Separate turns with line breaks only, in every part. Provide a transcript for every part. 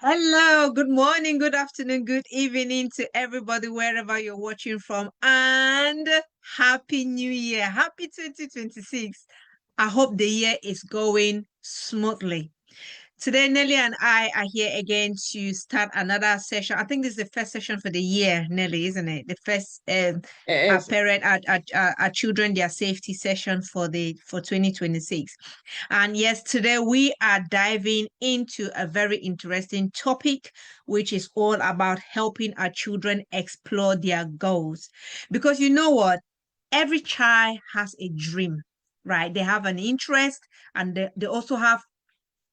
Hello, good morning, good afternoon, good evening to everybody wherever you're watching from, and Happy New Year. Happy 2026. I hope the year is going smoothly. Today, Nelly and I are here again to start another session. I think this is the first session for the year, Nelly, isn't it? The first our
Yes.
parent, our children, their safety session for 2026. And yes, today we are diving into a very interesting topic, which is all about helping our children explore their goals. Because you know what? Every child has a dream, right? They have an interest and they also have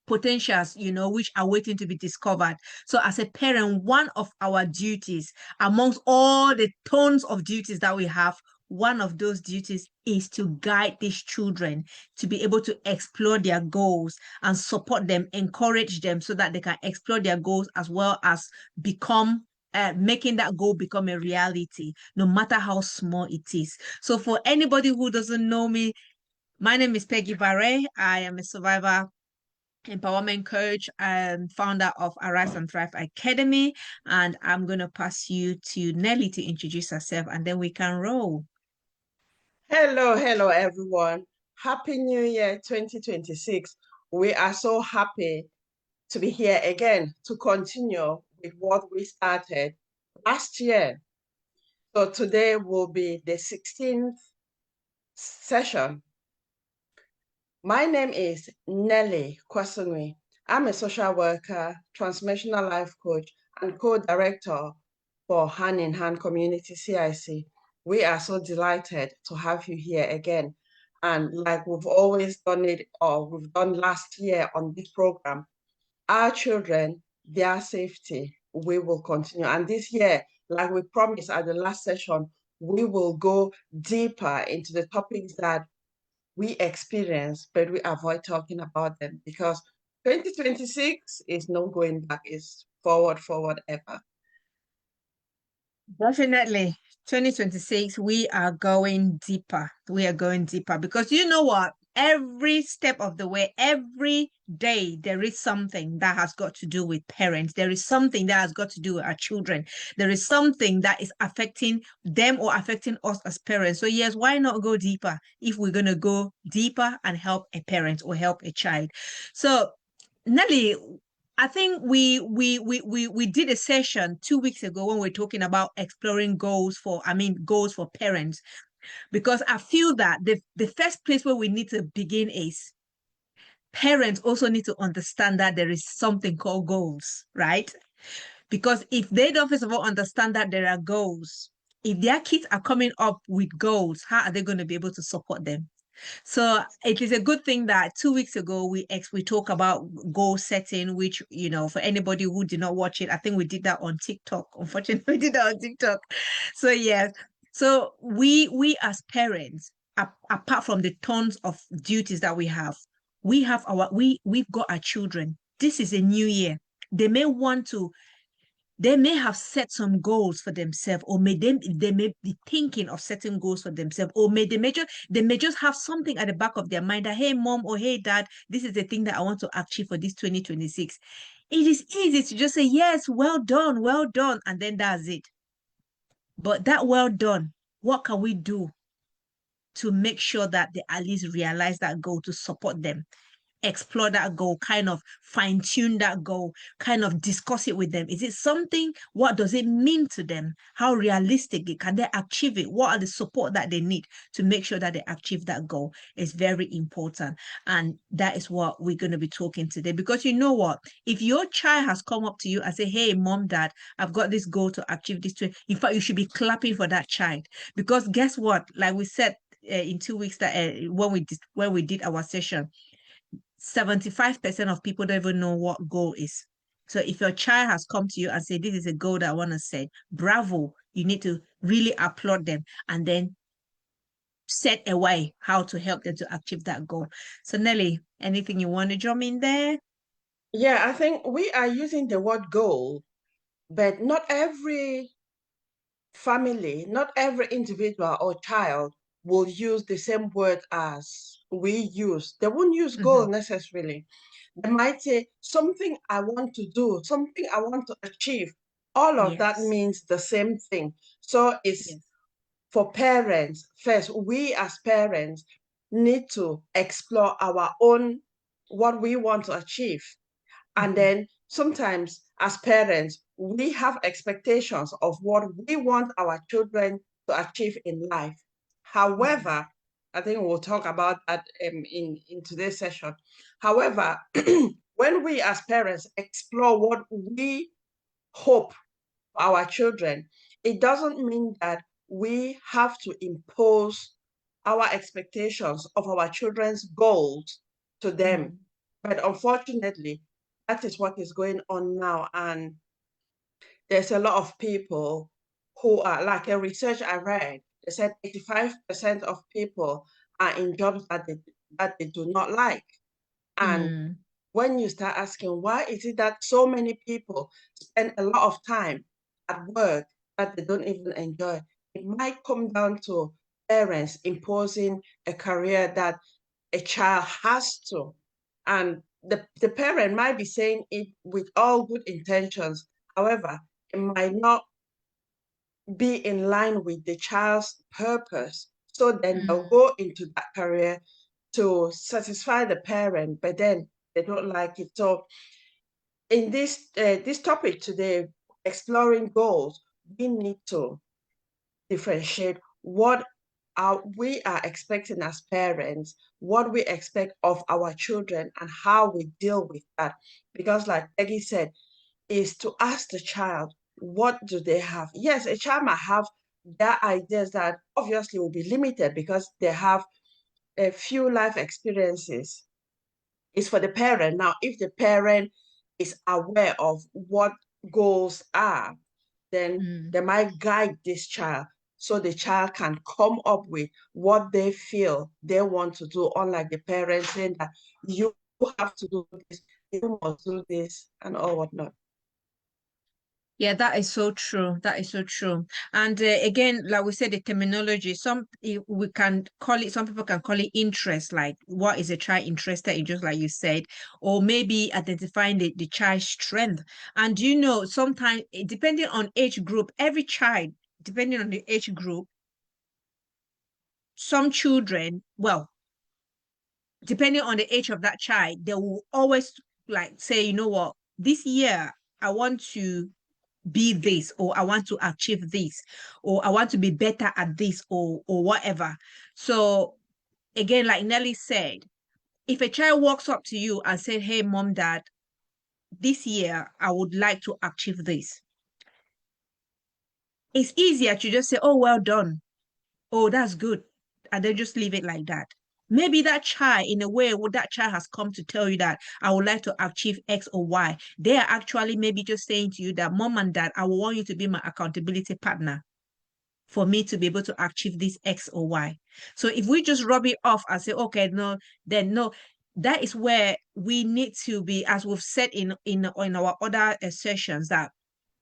potentials, which are waiting to be discovered. So, as a parent, one of our duties, amongst all the tons of duties that we have, one of those duties is to guide these children to be able to explore their goals and support them, encourage them so that they can explore their goals as well as become making that goal become a reality, no matter how small it is. So, for anybody who doesn't know me, my name is Peggy Barre. I am a survivor empowerment coach and founder of Arise and Thrive Academy. And I'm going to pass you to Nelly to introduce herself and then we can roll.
Hello, everyone. Happy New Year 2026. We are so happy to be here again to continue with what we started last year. So today will be the 16th session. My name is Nelly Kwasungwi. I'm a social worker, transformational life coach, and co-director for Hand in Hand Community CIC. We are so delighted to have you here again. And like we've always done it, or we've done last year on this program, our children, their safety, we will continue. And this year, like we promised at the last session, we will go deeper into the topics that we experience, but we avoid talking about them because 2026 is no going back, it's forward ever.
Definitely. 2026, we are going deeper. We are going deeper because you know what? Every step of the way, every day, there is something that has got to do with parents. There is something that has got to do with our children. There is something that is affecting them or affecting us as parents. So, yes, why not go deeper if we're going to go deeper and help a parent or help a child? So, Nelly, I think we did a session 2 weeks ago when we are talking about exploring goals for parents, because I feel that the first place where we need to begin is parents also need to understand that there is something called goals, right? Because if they don't first of all understand that there are goals, if their kids are coming up with goals, how are they going to be able to support them? So it is a good thing that 2 weeks ago we talk about goal setting, which for anybody who did not watch it, I think we did that on TikTok. Unfortunately, we did that on TikTok. So yes, so we as parents, apart from the tons of duties that we've got our children. This is a new year. They may want to they may have set some goals for themselves, or they may be thinking of setting goals for themselves, or they may just have something at the back of their mind that, hey mom or hey dad, this is the thing that I want to achieve for this 2026. It is easy to just say yes, well done, and then that's it. But that well done, what can we do to make sure that they at least realize that goal, to support them, explore that goal, kind of fine tune that goal, kind of discuss it with them? Is it something? What does it mean to them? How realistic can they achieve it? What are the support that they need to make sure that they achieve that goal? Is very important. And that is what we're going to be talking today. Because you know what? If your child has come up to you and say, hey, mom, dad, I've got this goal to achieve this. In fact, you should be clapping for that child. Because guess what? Like we said, in 2 weeks that when we did our session, 75% of people don't even know what goal is. So if your child has come to you and said, this is a goal that I want to set, bravo, you need to really applaud them and then set a way how to help them to achieve that goal. So Nelly, anything you want to jump in there?
Yeah, I think we are using the word goal, but not every family, not every individual or child will use the same word as we use. They won't use goal
Mhm.
necessarily. They might say something I want to do, something I want to achieve. All of that
Yes.
means the same thing. So it's
Yes.
for parents, first, we as parents need to explore our own, what we want to achieve. And
Mhm.
then sometimes as parents, we have expectations of what we want our children to achieve in life.
Mhm.
However, I think we'll talk about that in today's session. However, when we as parents explore what we hope for our children, it doesn't mean that we have to impose our expectations of our children's goals to them.
Mhm.
But unfortunately, that is what is going on now. And there's a lot of people who are, like a research I read, they said 85% of people are in jobs that they do not like. And
Mm.
when you start asking, why is it that so many people spend a lot of time at work that they don't even enjoy? It might come down to parents imposing a career that a child has to. And the parent might be saying it with all good intentions. However, it might not be in line with the child's purpose. So then they'll
Mm.
go into that career to satisfy the parent, but then they don't like it. So in this topic today, exploring goals, we need to differentiate what we are expecting as parents, what we expect of our children, and how we deal with that. Because, like Peggy said, is to ask the child, what do they have? Yes, a child might have their ideas that obviously will be limited because they have a few life experiences. It's for the parent. Now, if the parent is aware of what goals are, then
Mm.
they might guide this child so the child can come up with what they feel they want to do, unlike the parents saying that you have to do this, you must do this, and all whatnot.
Yeah, that is so true. That is so true. And again, like we said, the terminology, we can call it, some people can call it interest, like what is a child interested in, just like you said, or maybe identifying the child's strength. And you know, sometimes depending on age group, every child, depending on the age group, some children, well, depending on the age of that child, they will always like say, you know what, this year I want to be this, or I want to achieve this, or I want to be better at this, or whatever. So again, like Nelly said, if a child walks up to you and said, hey mom, dad, this year I would like to achieve this, it's easier to just say, oh, well done, oh, that's good, and then just leave it like that. Maybe that child, in a way, what that child has come to tell you that I would like to achieve X or Y. They are actually maybe just saying to you that mom and dad, I want you to be my accountability partner for me to be able to achieve this X or Y. So if we just rub it off and say, okay, no, then no, that is where we need to be, as we've said in our other sessions, that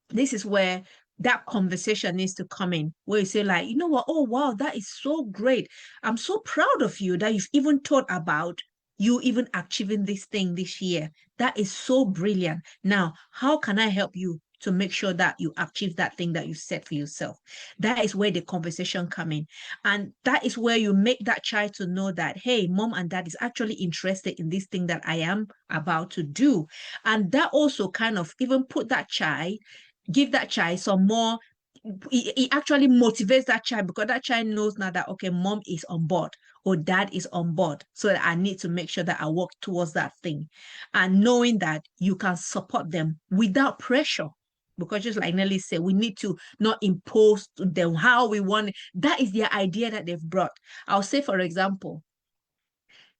this is where that conversation needs to come in, where you say, like, you know what, oh wow, that is so great, I'm so proud of you that you've even thought about you even achieving this thing this year. That is so brilliant. Now how can I help you to make sure that you achieve that thing that you set for yourself? That is where the conversation come in, and that is where you make that child to know that, hey, mom and dad is actually interested in this thing that I am about to do. And that also kind of even put that child, give that child some more, it actually motivates that child, because that child knows now that, okay, mom is on board or dad is on board, so that I need to make sure that I work towards that thing. And knowing that you can support them without pressure, because just like Nelly said, we need to not impose to them how we want it. That is the idea that they've brought. I'll say, for example,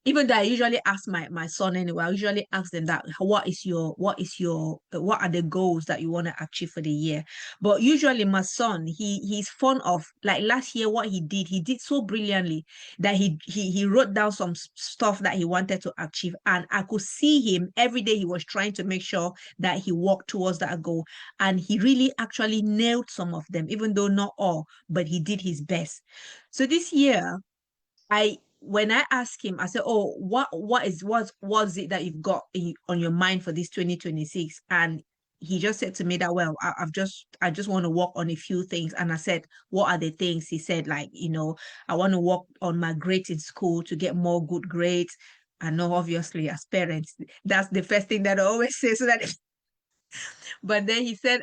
even though I usually ask my son anyway, I usually ask them that, what are the goals that you want to achieve for the year? But usually my son, he's fond of, like last year, what he did so brilliantly that he wrote down some stuff that he wanted to achieve. And I could see him every day, he was trying to make sure that he worked towards that goal. And he really actually nailed some of them, even though not all, but he did his best. So this year, I when I asked him, I said, "Oh, what was it that you've got on your mind for this 2026?" And he just said to me that, "Well, I just want to work on a few things." And I said, "What are the things?" He said, like, I want to work on my grades in school to get more good grades. I know, obviously, as parents, that's the first thing that I always say, so that but then he said,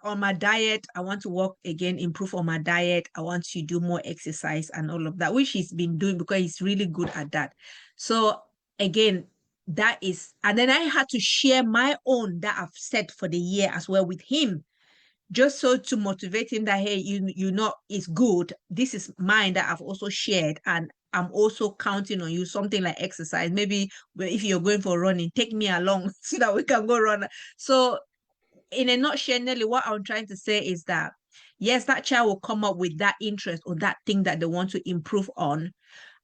on my diet, I want to work again, improve on my diet. I want to do more exercise and all of that, which he's been doing because he's really good at that. So again, that is, and then I had to share my own that I've set for the year as well with him, just so to motivate him that, hey, you know, it's good. This is mine that I've also shared, and I'm also counting on you. Something like exercise, maybe if you're going for running, take me along so that we can go run. So in a nutshell, Nelly, what I'm trying to say is that yes, that child will come up with that interest or that thing that they want to improve on.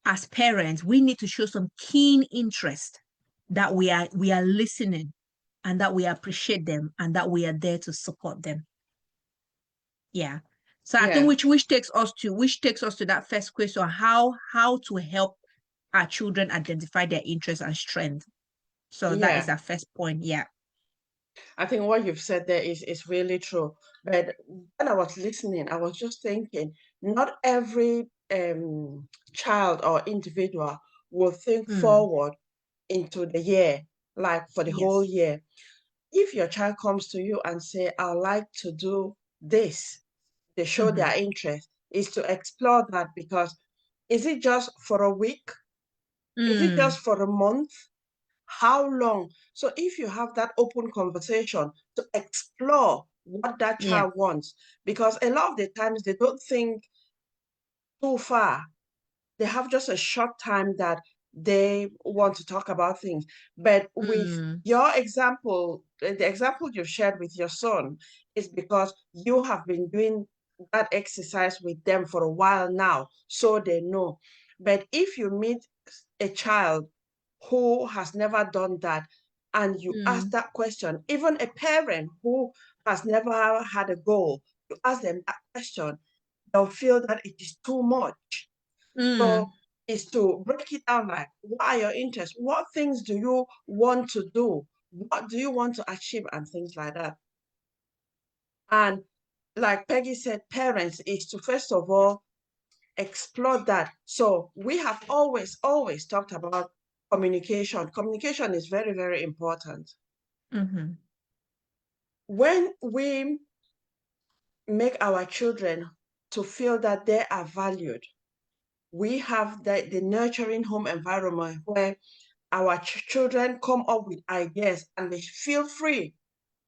As parents, we need to show some keen interest, that we are listening, and that we appreciate them, and that we are there to support them. Yeah. So I think
Yeah,
which takes us to that first question: how to help our children identify their interests and strength. So that is
yeah.
our first point. Yeah.
I think what you've said there is really true. But when I was listening, I was just thinking, not every child or individual will think
Mm.
forward into the year, like for the whole
Yes.
year. If your child comes to you and say, "I'd like to do this," they show
Mm-hmm.
their interest, is to explore that, because is it just for a week? Is it
Mm.
just for a month? How long? So if you have that open conversation to explore what that
Yeah.
child wants, because a lot of the times they don't think too far. They have just a short time that they want to talk about things. But with
Mm.
your example, the example you've shared with your son is because you have been doing that exercise with them for a while now, so they know. But if you meet a child who has never done that and you ask
Mm.
that question, even a parent who has never had a goal, you ask them that question, they'll feel that it is too much.
Mm.
So is to break it down, like, what are your interests? What things do you want to do? What do you want to achieve? And things like that. And like Peggy said, parents is to first of all explore that. So we have always talked about communication. Communication is very, very important.
Mm-hmm.
When we make our children to feel that they are valued, we have the nurturing home environment where our children come up with ideas and they feel free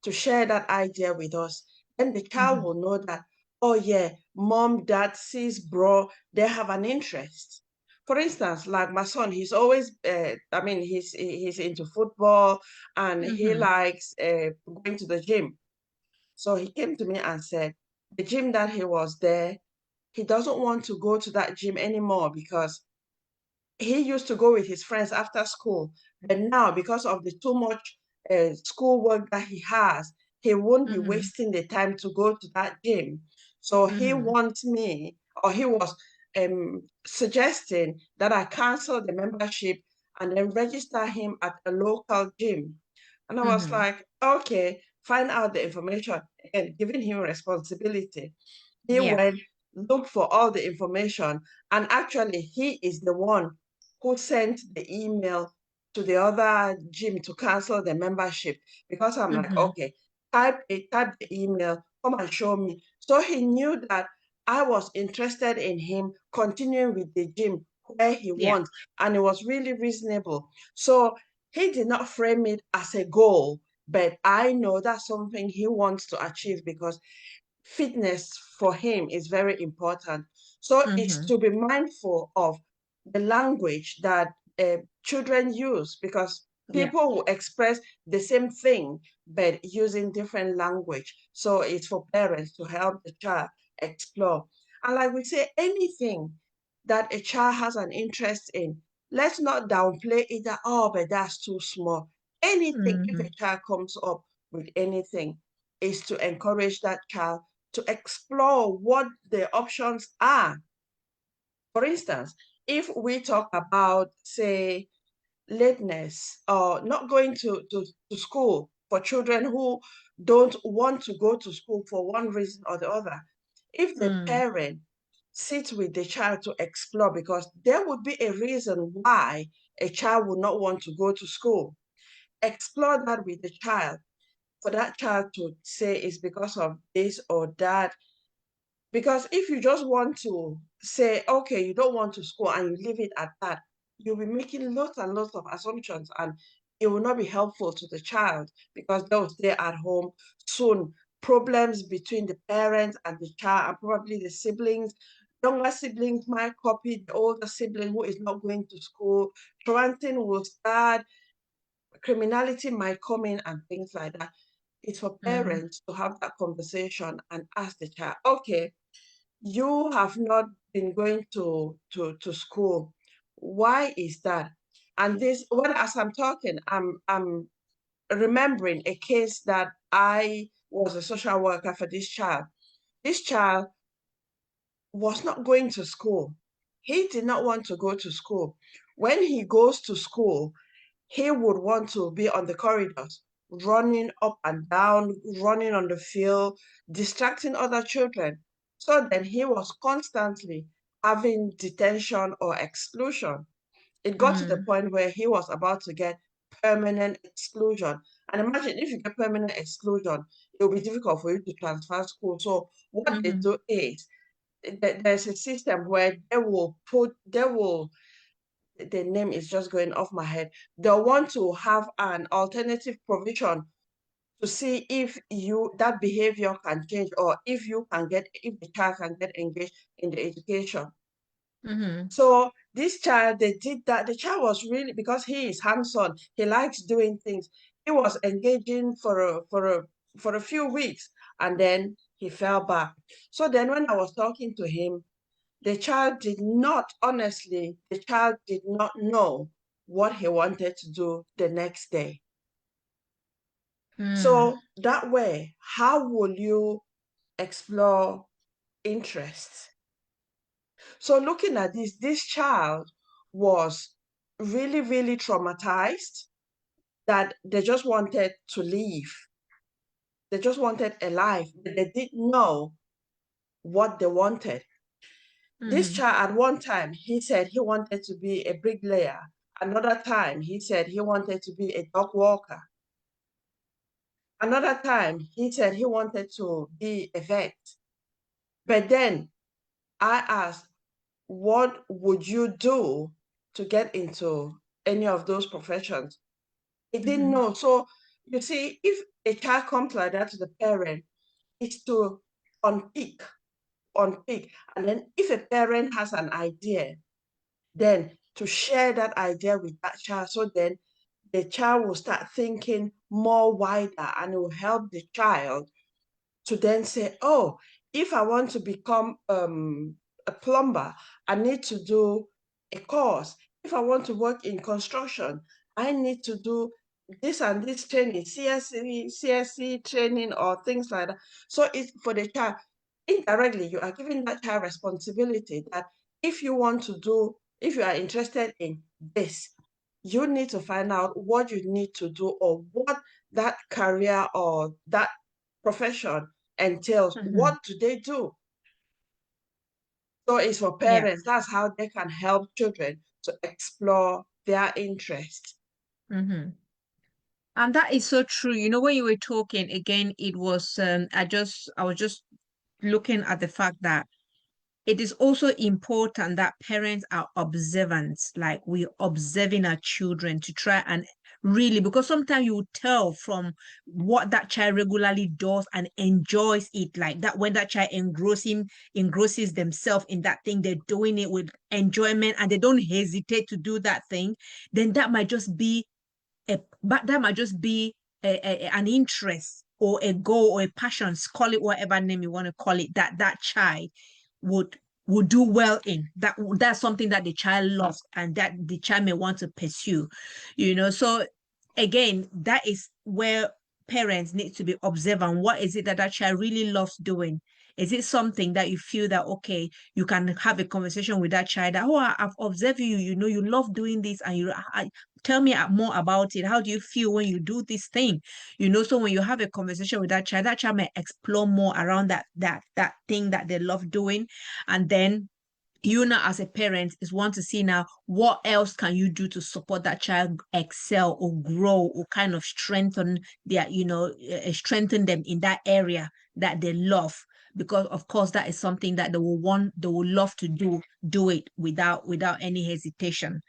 to share that idea with us. Then the child
Mm-hmm.
will know that, oh yeah, mom, dad, sis, bro, they have an interest. For instance, like my son, he's always, he's into football and he
Mm-hmm.
likes going to the gym. So he came to me and said, the gym that he was there, he doesn't want to go to that gym anymore because he used to go with his friends after school, but now because of the too much schoolwork that he has, he won't be
Mm-hmm.
wasting the time to go to that gym. So he
Mm-hmm.
wants me, or he was suggesting that I cancel the membership and then register him at a local gym. And I was
Mm-hmm.
like, okay, find out the information, and giving him responsibility. He
Yeah.
went, looked for all the information, and actually, he is the one who sent the email to the other gym to cancel the membership, because I'm like,
Mm-hmm.
okay, type the email, come and show me. So he knew that I was interested in him continuing with the gym where he
Yeah.
wants, and it was really reasonable. So he did not frame it as a goal, but I know that's something he wants to achieve because fitness for him is very important. So it's
Mm-hmm.
to be mindful of the language that children use, because
Yeah.
people will express the same thing but using different language. So it's for parents to help the child explore. And like we say, anything that a child has an interest in, let's not downplay it that, oh, but that's too small. Anything, if
Mm-hmm.
a child comes up with anything, is to encourage that child to explore what the options are. For instance, if we talk about, say, lateness or not going to school for children who don't want to go to school for one reason or the other, if the
Mm,
parent sits with the child to explore, because there would be a reason why a child would not want to go to school, explore that with the child, for that child to say it's because of this or that. Because if you just want to say, okay, you don't want to school and you leave it at that, you'll be making lots and lots of assumptions, and it will not be helpful to the child because they'll stay at home. Soon, problems between the parents and the child and probably the siblings. Younger siblings might copy the older sibling who is not going to school. Truanting will start, criminality might come in, and things like that. It's for
mm,
parents to have that conversation and ask the child, okay, you have not been going to school. Why is that? And this, when as I'm talking, I'm remembering a case that I was a social worker for this child. This child was not going to school. He did not want to go to school. When he goes to school, he would want to be on the corridors, running up and down, running on the field, distracting other children. So then he was constantly having detention or exclusion. It got to the
mm,
point where he was about to get permanent exclusion. And imagine if you get permanent exclusion, it will be difficult for you to transfer school. So what they
mhm,
do is there's a system where the name is just going off my head. They'll want to have an alternative provision to see if you that behavior can change, or if the child can get engaged in the education.
mhm,
So this child, they did that. The child was really, because he is hands-on, he likes doing things. He was engaging for a few weeks, and then he fell back. So then when I was talking to him, the child did not know what he wanted to do the next day.
mm,
So that way, how will you explore interests? So looking at this child was really, really traumatized that they just wanted to leave. They just wanted a life, but they didn't know what they wanted. This
mhm,
child, at one time, he said he wanted to be a bricklayer. Another time, he said he wanted to be a dog walker. Another time, he said he wanted to be a vet. But then I asked, what would you do to get into any of those professions? He didn't
mhm,
know. So you see, if a child comes like that to the parent, it's to unpick, unpick. And then if a parent has an idea, then to share that idea with that child, so then the child will start thinking more wider, and it will help the child to then say, oh, if I want to become a plumber, I need to do a course. If I want to work in construction, I need to do this and this training, CSC training, or things like that. So it's for the child. Indirectly, you are giving that child responsibility that if you are interested in this, you need to find out what you need to do, or what that career or that profession entails.
mhm.
What do they do? So it's for
Yeah.
parents. That's how they can help children to explore their interests.
Mhm. And that is so true. You know, when you were talking again, it was I was just looking at the fact that it is also important that parents are observant, like we're observing our children to try and really, because sometimes you tell from what that child regularly does and enjoys it, like that when that child engrosses themselves in that thing, they're doing it with enjoyment and they don't hesitate to do that thing, then that might just be an interest or a goal or a passion, call it whatever name you want to call it, that that child would would do well in. That's something that the child loves and that the child may want to pursue, so again, that is where parents need to be observant. What is it that that child really loves doing? Is it something that you feel that, okay, you can have a conversation with that child that, oh, I've observed you, you love doing this, and tell me more about it. How do you feel when you do this thing? So when you have a conversation with that child may explore more around that thing that they love doing. And then you now as a parent is want to see now what else can you do to support that child excel or grow or kind of strengthen their, strengthen them in that area that they love. Because of course that is something that they will love to do it without any hesitation.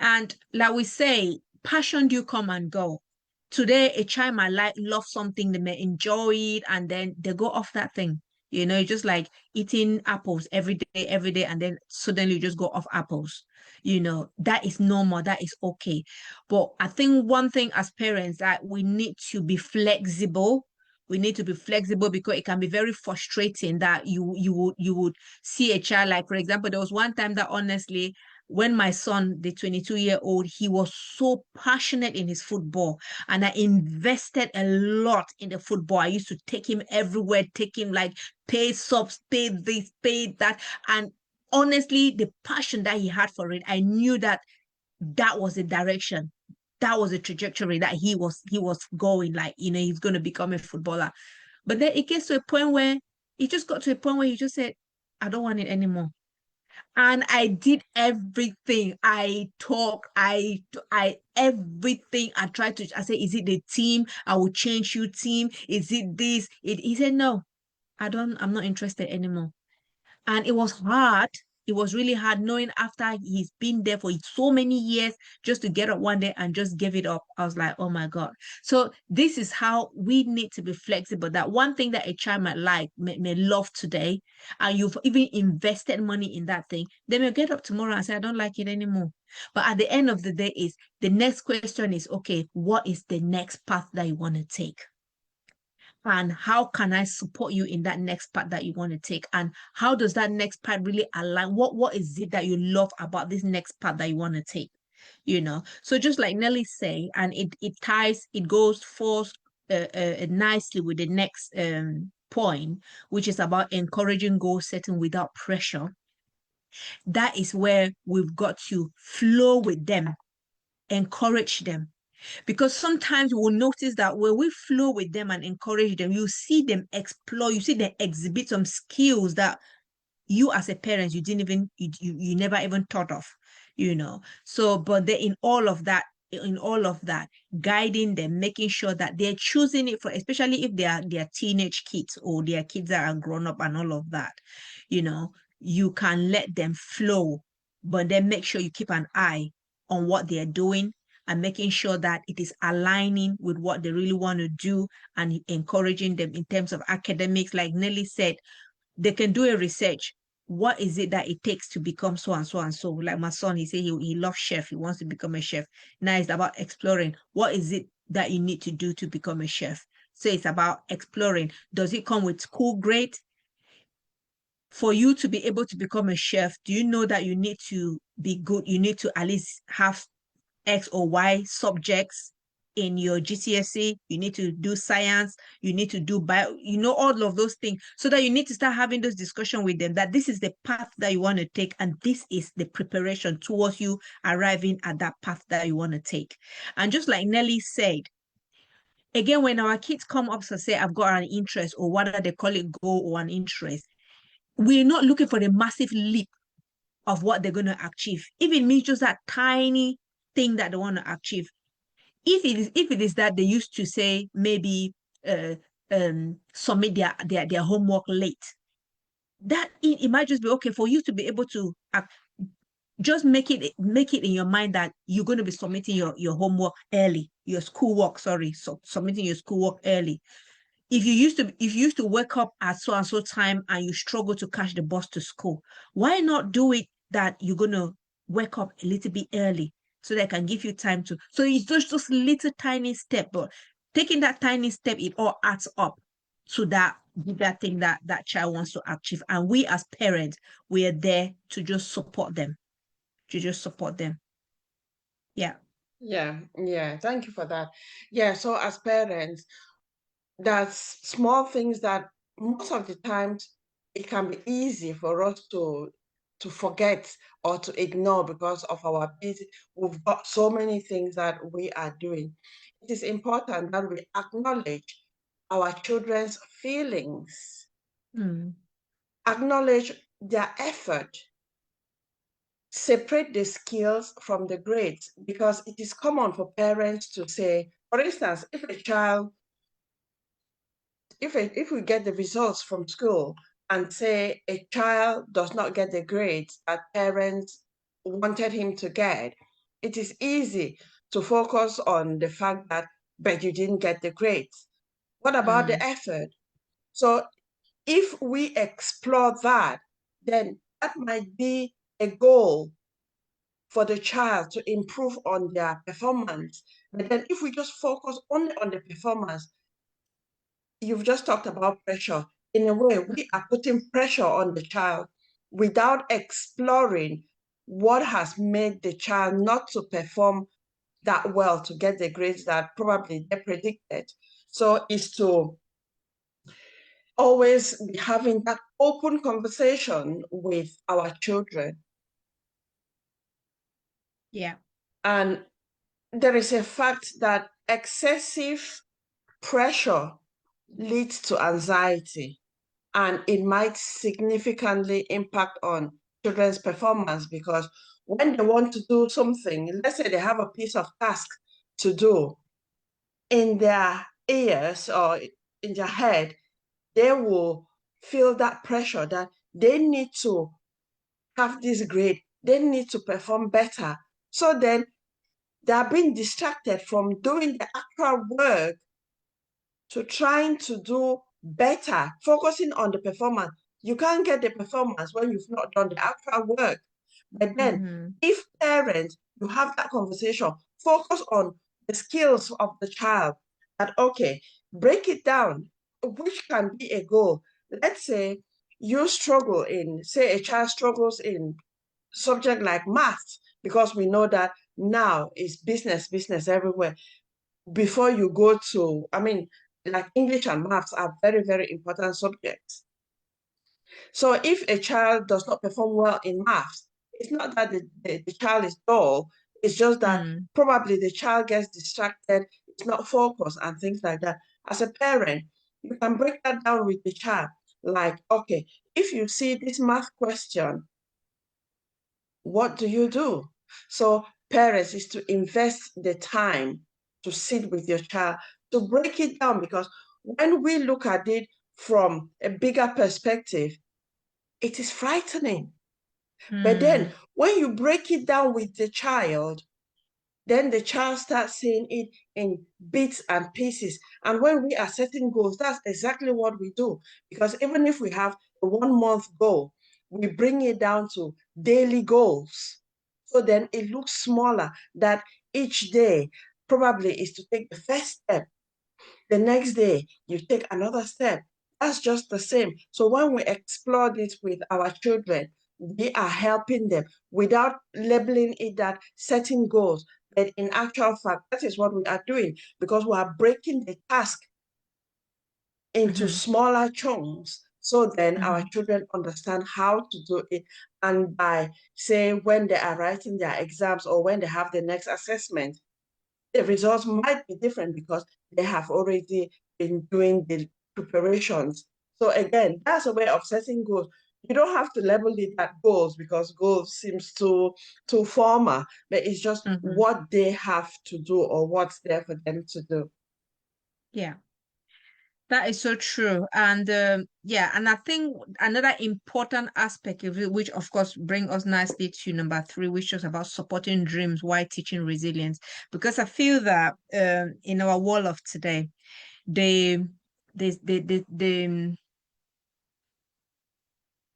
And like we say, passion do come and go. Today, a child might love something, they may enjoy it, and then they go off that thing. Just like eating apples every day, and then suddenly you just go off apples. That is normal, that is okay. But I think one thing as parents that we need to be flexible. We need to be flexible because it can be very frustrating that you would see a child, like, for example, there was one time that honestly, when my son, the 22-year-old, he was so passionate in his football, and I invested a lot in the football. I used to take him everywhere, take him like pay subs, pay this, pay that. And honestly, the passion that he had for it, I knew that was the direction. That was the trajectory that he was going, like, he's going to become a footballer. But then it gets to a point where he just got to a point where he just said, I don't want it anymore. And I did everything. I talk, everything. I said, is it the team? I will change you team. Is it this? He said, no, I'm not interested anymore. And it was hard. It was really hard knowing after he's been there for so many years just to get up one day and just give it up. I was like, oh my God. So this is how we need to be flexible. That one thing that a child might like, may love today, and you've even invested money in that thing, they may get up tomorrow and say, I don't like it anymore. But at the end of the day, the next question is, okay, what is the next path that you want to take? And how can I support you in that next part that you want to take? And how does that next part really align? What is it that you love about this next part that you want to take? So just like Nelly say, and it goes forth nicely with the next point, which is about encouraging goal setting without pressure. That is where we've got to flow with them, encourage them. Because sometimes we'll notice that when we flow with them and encourage them, you see them explore, you see them exhibit some skills that you as a parent, you didn't even, you never even thought of, So, but in all of that, guiding them, making sure that they're choosing it for, especially if they are teenage kids or they are kids that are grown up and all of that, you can let them flow, but then make sure you keep an eye on what they're doing and making sure that it is aligning with what they really want to do and encouraging them in terms of academics. Like Nelly said, they can do a research. What is it that it takes to become so and so and so? Like my son, he said he loves chef. He wants to become a chef. Now it's about exploring. What is it that you need to do to become a chef? So it's about exploring. Does it come with school grade? For you to be able to become a chef, do you know that you need to be good? You need to at least have X or Y subjects in your GCSE, you need to do science, you need to do bio, all of those things. So that you need to start having those discussions with them that this is the path that you want to take, and this is the preparation towards you arriving at that path that you want to take. And just like Nelly said, again, when our kids come up to say, I've got an interest, or whether they call it goal or an interest, we're not looking for the massive leap of what they're going to achieve. If it means just that tiny thing that they want to achieve, if it is that they used to say maybe submit their homework late, that it might just be okay for you to be able to just make it in your mind that you're going to be submitting your homework early, your schoolwork, so submitting your schoolwork early. If you used to wake up at so and so time and you struggle to catch the bus to school, why not do it that you're going to wake up a little bit early so they can give you time to. So it's just little tiny step, but taking that tiny step, it all adds up to that thing that child wants to achieve. And we as parents, we are there to just support them, Yeah.
Yeah. Thank you for that. Yeah. So as parents, there's small things that most of the times it can be easy for us to forget or to ignore because of our busy. We've got so many things that we are doing. It is important that we acknowledge our children's feelings,
Mm.
acknowledge their effort, separate the skills from the grades, because it is common for parents to say, for instance, if a child, if we get the results from school and say a child does not get the grades that parents wanted him to get, it is easy to focus on the fact that, but you didn't get the grades. What about the
Mm.
effort? So if we explore that, then that might be a goal for the child to improve on their performance. But then if we just focus only on the performance, you've just talked about pressure. In a way, we are putting pressure on the child without exploring what has made the child not to perform that well to get the grades that probably they predicted. So is to always be having that open conversation with our children.
Yeah.
And there is a fact that excessive pressure leads to anxiety, and it might significantly impact on children's performance because when they want to do something, let's say they have a piece of task to do, in their ears or in their head, they will feel that pressure that they need to have this grade, they need to perform better. So then they are being distracted from doing the actual work to trying to do better, focusing on the performance. You can't get the performance when you've not done the actual work. But then,
Mm-hmm.
if parents, you have that conversation, focus on the skills of the child, that, okay, break it down, which can be a goal. Let's say you struggle in, say, a child struggles in subject like math, because we know that now is business, business everywhere before you go to, I mean, like English and maths are very, very important subjects. So if a child does not perform well in maths, it's not that the child is dull, it's just that
Mm.
probably the child gets distracted, it's not focused and things like that. As a parent, you can break that down with the child. Like, okay, if you see this math question, what do you do? So parents is to invest the time to sit with your child, to break it down, because when we look at it from a bigger perspective, it is frightening. But then
Mm.
when you break it down with the child, then the child starts seeing it in bits and pieces. And when we are setting goals, that's exactly what we do. Because even if we have a 1 month goal, we bring it down to daily goals. So then it looks smaller, that each day probably is to take the first step. The next day, you take another step. That's just the same. So when we explore this with our children, we are helping them without labeling it that setting goals. But in actual fact, that is what we are doing, because we are breaking the task into
Mm-hmm.
smaller chunks. So then our
Mm-hmm.
children understand how to do it. And by, say, when they are writing their exams or when they have the next assessment, the results might be different because they have already been doing the preparations. So again, that's a way of setting goals. You don't have to label it at goals, because goals seems too formal, but it's just
Mm-hmm.
what they have to do or what's there for them to do.
Yeah. That is so true. And yeah, and I think another important aspect of it, which of course bring us nicely to number three, which is about supporting dreams while teaching resilience. Because I feel that in our world of today, they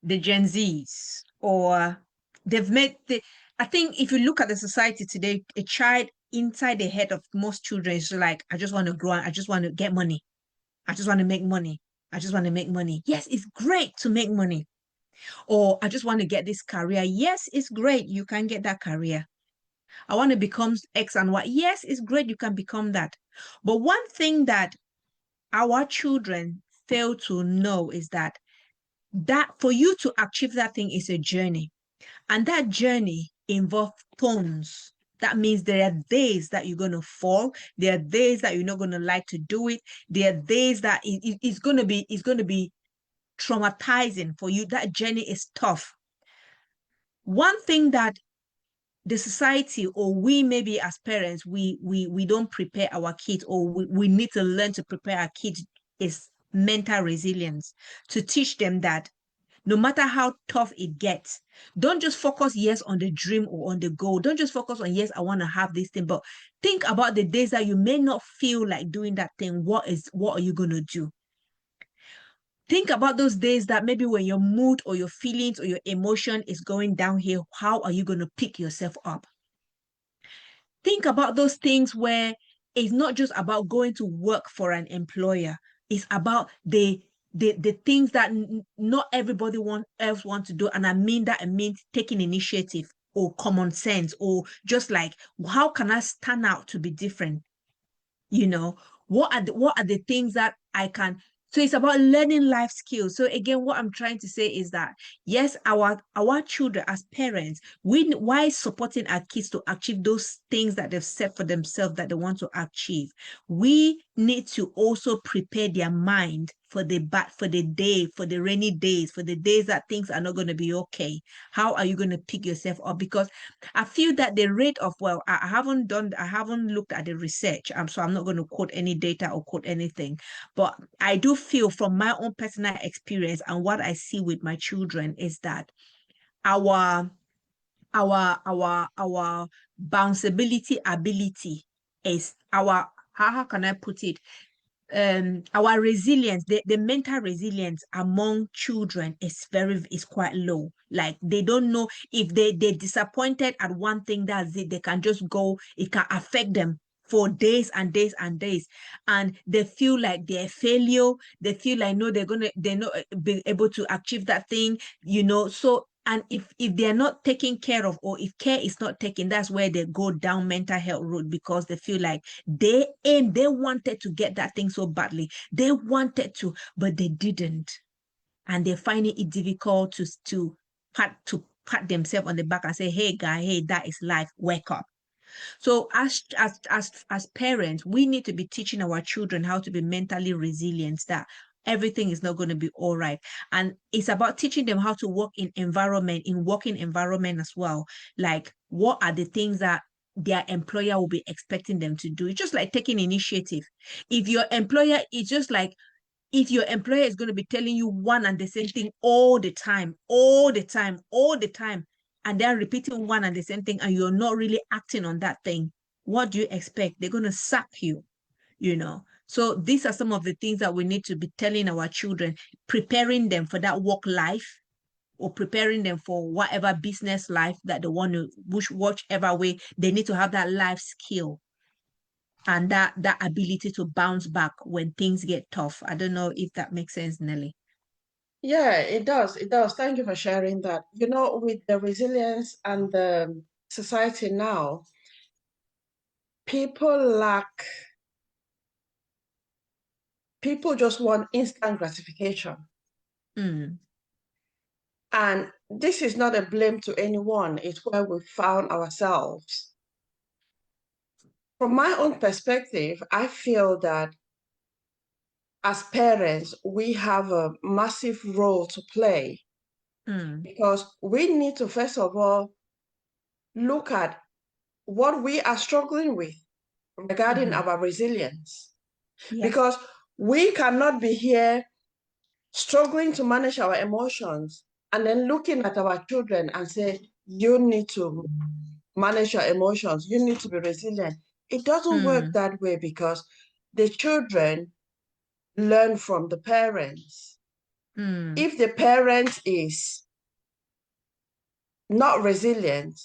the Gen Zs or they've made the I think if you look at the society today, a child inside the head of most children is like, I just want to grow, I just want to get money. I just want to make money. I just want to make money. Yes, it's great to make money. Or I just want to get this career. Yes, it's great. You can get that career. I want to become X and Y. Yes, it's great. You can become that. But one thing that our children fail to know is that for you to achieve that thing is a journey. And that journey involves thorns. That means there are days that you're going to fall. There are days that you're not going to like to do it. There are days that it's going to be traumatizing for you. That journey is tough. One thing that the society or we maybe as parents, we don't prepare our kids, or we need to learn to prepare our kids, is mental resilience, to teach them that no matter how tough it gets, don't just focus, yes, on the dream or on the goal. Don't just focus on, yes, I want to have this thing, but think about the days that you may not feel like doing that thing. What are you going to do? Think about those days that maybe when your mood or your feelings or your emotion is going downhill, how are you going to pick yourself up? Think about those things where it's not just about going to work for an employer. It's about the things that not everybody else wants to do. And I mean taking initiative or common sense, or just like, how can I stand out to be different? You know, what are the things that I can. So it's about learning life skills. So again, what I'm trying to say is that, yes, our children as parents, why supporting our kids to achieve those things that they've set for themselves that they want to achieve, we need to also prepare their mind for the rainy days, for the days that things are not going to be okay. How are you going to pick yourself up? Because I feel that the rate of, well, I haven't looked at the research, so I'm not going to quote any data or quote anything, but I do feel from my own personal experience and what I see with my children is that our bounceability ability is how can I put it? Our resilience, the mental resilience among children is quite low. Like, they don't know if they're disappointed at one thing, that's it. They can just go, it can affect them for days and days and days, and they feel like they're a failure. They feel like, no, they're not be able to achieve that thing, so. And if they're not taken care of, or if care is not taken, that's where they go down mental health road, because they feel like they wanted to get that thing so badly. They wanted to, but they didn't. And they're finding it difficult to pat themselves on the back and say, hey, guy, hey, that is life. Wake up. So as parents, we need to be teaching our children how to be mentally resilient, that everything is not going to be all right. And it's about teaching them how to work in working environment as well. Like, what are the things that their employer will be expecting them to do? It's just like taking initiative. If your employer is just like, if your employer is going to be telling you one and the same thing all the time, and they're repeating one and the same thing, and you're not really acting on that thing, what do you expect? They're going to sack you, So these are some of the things that we need to be telling our children, preparing them for that work life, or preparing them for whatever business life that they want to, whichever way, they need to have that life skill and that ability to bounce back when things get tough. I don't know if that makes sense, Nelly.
Yeah, it does. It does. Thank you for sharing that. With the resilience and the society now, people just want instant gratification.
Mm.
And this is not a blame to anyone, it's where we found ourselves. From my own perspective, I feel that as parents, we have a massive role to play, because we need to, first of all, look at what we are struggling with regarding our resilience.
Yes.
Because we cannot be here struggling to manage our emotions and then looking at our children and say, you need to manage your emotions, you need to be resilient. It doesn't work that way, because the children learn from the parents. If the parent is not resilient,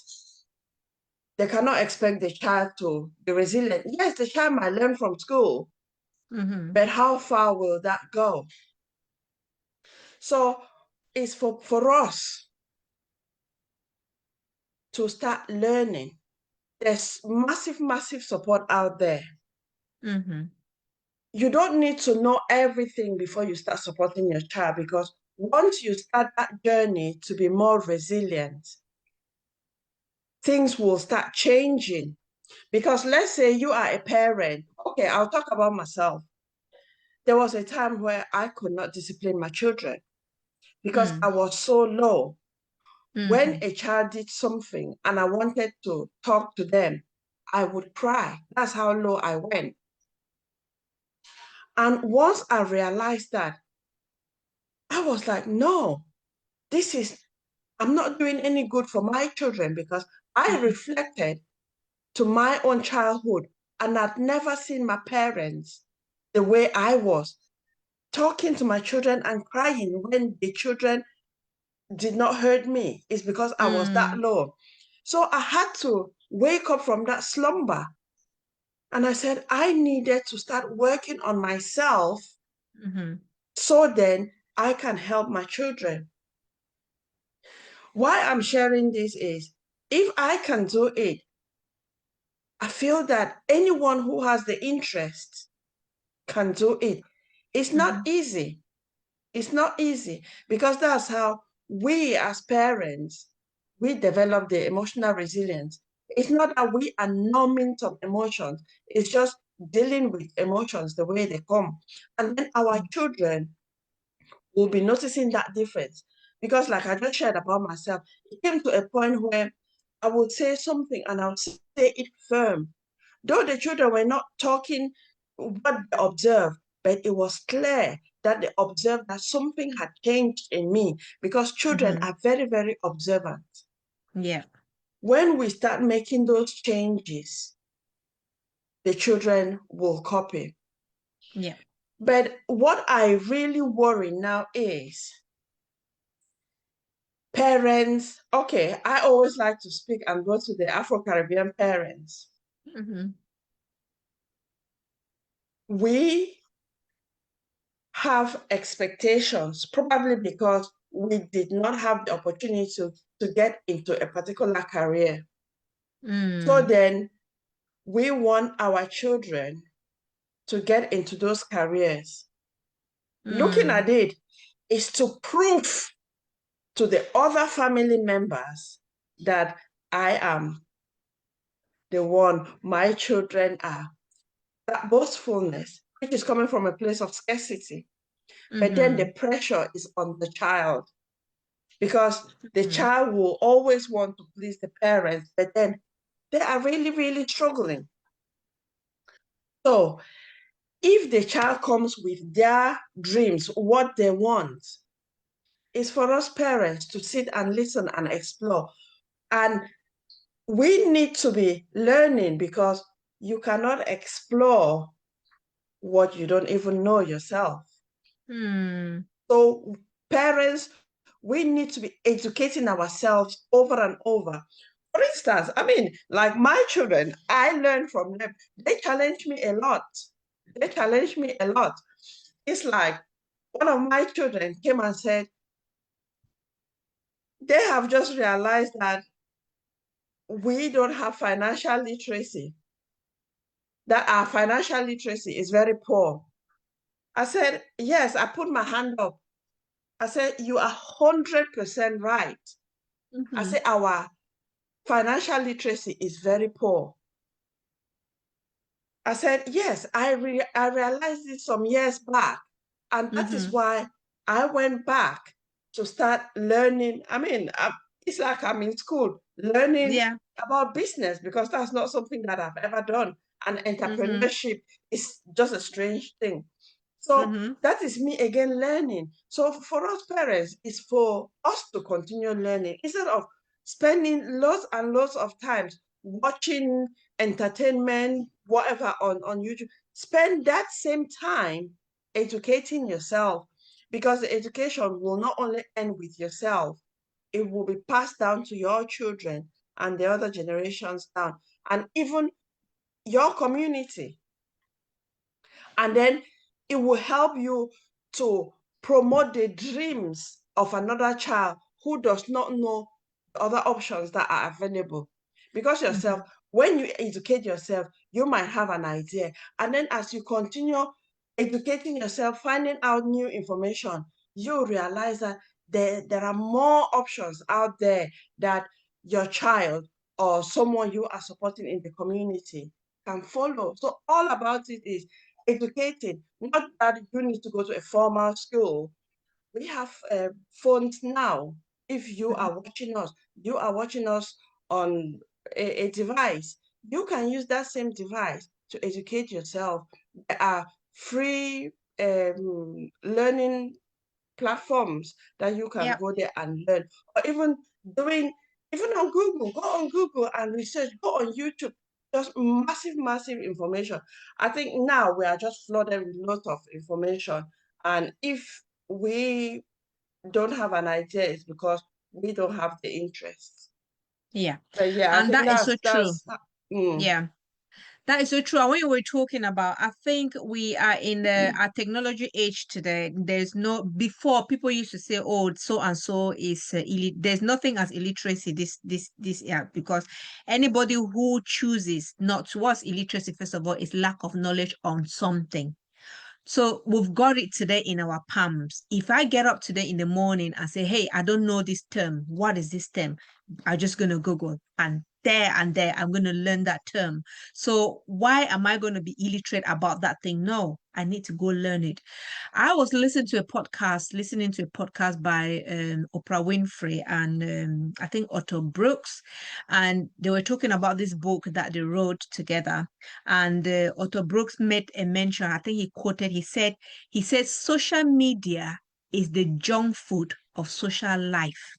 they cannot expect the child to be resilient. Yes, the child might learn from school, but how far will that go? So it's for us to start learning. There's massive, massive support out there. you don't need to know everything before you start supporting your child, because once you start that journey to be more resilient, things will start changing. Because let's say you are a parent. Okay, I'll talk about myself. There was a time where I could not discipline my children because I was so low. When a child did something and I wanted to talk to them, I would cry. That's how low I went. And once I realized that, I was like, no, I'm not doing any good for my children, because I reflected to my own childhood and I'd never seen my parents the way I was, talking to my children and crying when the children did not hurt me. Is because I was that low. So I had to wake up from that slumber. And I said, I needed to start working on myself so then I can help my children. Why I'm sharing this is, if I can do it, I feel that anyone who has the interest can do it. It's not easy. It's not easy, because that's how we as parents, we develop the emotional resilience. It's not that we are numbing some emotions. It's just dealing with emotions the way they come. And then our children will be noticing that difference. Because like I just shared about myself, it came to a point where I would say something and I would say it firm. Though the children were not talking what they observed, but it was clear that they observed that something had changed in me, because children are very, very observant.
Yeah.
When we start making those changes, the children will copy.
Yeah.
But what I really worry now is parents. Okay, I always like to speak and go to the Afro-Caribbean parents. We have expectations, probably because we did not have the opportunity to get into a particular career. So then we want our children to get into those careers. Looking at it is to prove to the other family members that I am the one, my children are. That boastfulness, which is coming from a place of scarcity. But then the pressure is on the child, because the child will always want to please the parents, but then they are really, really struggling. So if the child comes with their dreams, what they want, is for us parents to sit and listen and explore. And we need to be learning, because you cannot explore what you don't even know yourself. So parents, we need to be educating ourselves over and over. For instance, I mean, like my children, I learn from them. They challenge me a lot. They challenge me a lot. It's like one of my children came and said, they have just realized that we don't have financial literacy, that our financial literacy is very poor. I said, yes, I put my hand up. I said, you are 100% right. I said, our financial literacy is very poor. I said, yes, I realized it some years back. And that is why I went back to start learning. I mean, it's like I'm in school learning about business, because that's not something that I've ever done. And entrepreneurship is just a strange thing. So that is me again learning. So for us parents, it's for us to continue learning instead of spending lots and lots of times watching entertainment, whatever on YouTube. Spend that same time educating yourself, because the education will not only end with yourself, it will be passed down to your children and the other generations down, and even your community. And then it will help you to promote the dreams of another child who does not know the other options that are available. Because yourself, when you educate yourself, you might have an idea. And then as you continue educating yourself, finding out new information, you realize that there are more options out there that your child or someone you are supporting in the community can follow. So all about it is educating, not that you need to go to a formal school. We have phones now. If you are watching us on a device, you can use that same device to educate yourself. There are free learning platforms that you can
Yeah.
go there and learn, or even doing, even on Google, go on Google and research, go on YouTube. Just massive, massive information. I think now we are just flooded with lots of information. And if we don't have an idea, it's because we don't have the interest.
Yeah.
But yeah, I
And
think
that is so true.
that's mm,
Yeah. That is so true. And when you were talking about, I think we are in the our technology age today. There's no before people used to say, "Oh, so and so is there's nothing as illiteracy this yeah," because anybody who chooses not towards illiteracy, first of all, is lack of knowledge on something. So we've got it today in our palms. If I get up today in the morning and say, "Hey, I don't know this term. What is this term?" I'm just going to Google and there, I'm going to learn that term. So why am I going to be illiterate about that thing? No, I need to go learn it. I was listening to a podcast by Oprah Winfrey and I think Otto Brooks, and they were talking about this book that they wrote together. And Otto Brooks made a mention. I think he said, social media is the junk food of social life.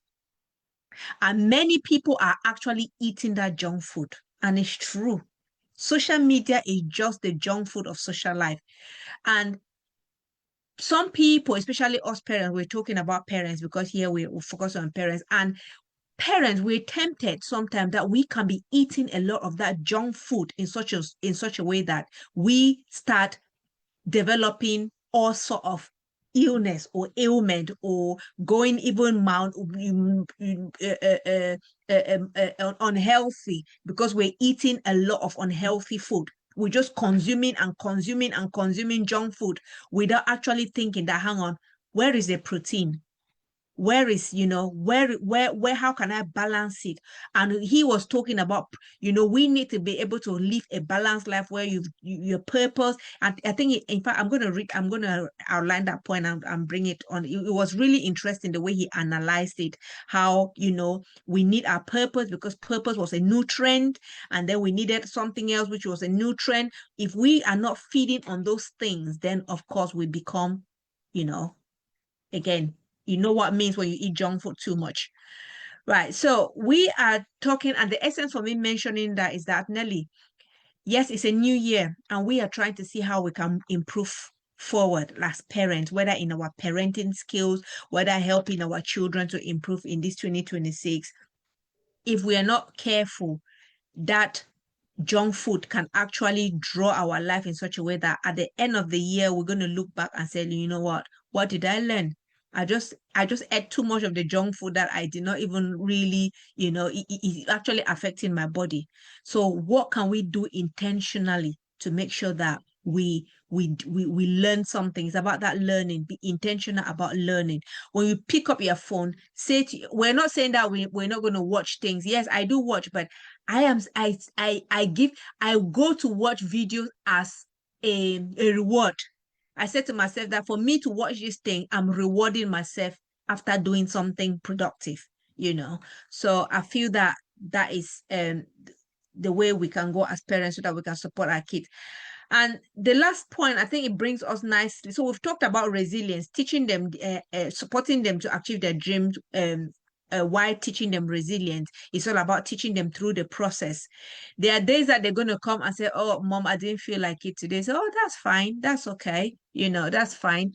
And many people are actually eating that junk food. And it's true. Social media is just the junk food of social life. And some people, especially us parents, we're talking about parents because here we focus on parents. And parents, we're tempted sometimes that we can be eating a lot of that junk food in such a way that we start developing all sort of illness or ailment or going even unhealthy because we're eating a lot of unhealthy food. We're just consuming and consuming and consuming junk food without actually thinking that, hang on, where is the protein? Where is, where how can I balance it? And he was talking about, we need to be able to live a balanced life where your purpose. And I think in fact I'm going to outline that point and bring it on. It was really interesting the way he analyzed it, how we need our purpose because purpose was a nutrient, and then we needed something else which was a nutrient. If we are not feeding on those things, then of course we become, again, you know what it means when you eat junk food too much. Right. So we are talking, and the essence for me mentioning that is that, Nelly, yes, it's a new year, and we are trying to see how we can improve forward as parents, whether in our parenting skills, whether helping our children to improve in this 2026. If we are not careful, that junk food can actually draw our life in such a way that at the end of the year, we're going to look back and say, you know what did I learn? I just ate too much of the junk food that I did not even really, it's actually affecting my body. So what can we do intentionally to make sure that we learn something? It's about that learning. Be intentional about learning. When you pick up your phone, we're not saying that we're not going to watch things. Yes, I do watch, but I go to watch videos as a reward. I said to myself that for me to watch this thing, I'm rewarding myself after doing something productive. So I feel that that is the way we can go as parents so that we can support our kids. And the last point, I think it brings us nicely. So we've talked about resilience, teaching them, supporting them to achieve their dreams, while teaching them resilience. It's all about teaching them through the process. There are days that they're going to come and say, "Oh, mom, I didn't feel like it today." So, "Oh, that's fine. That's okay. That's fine.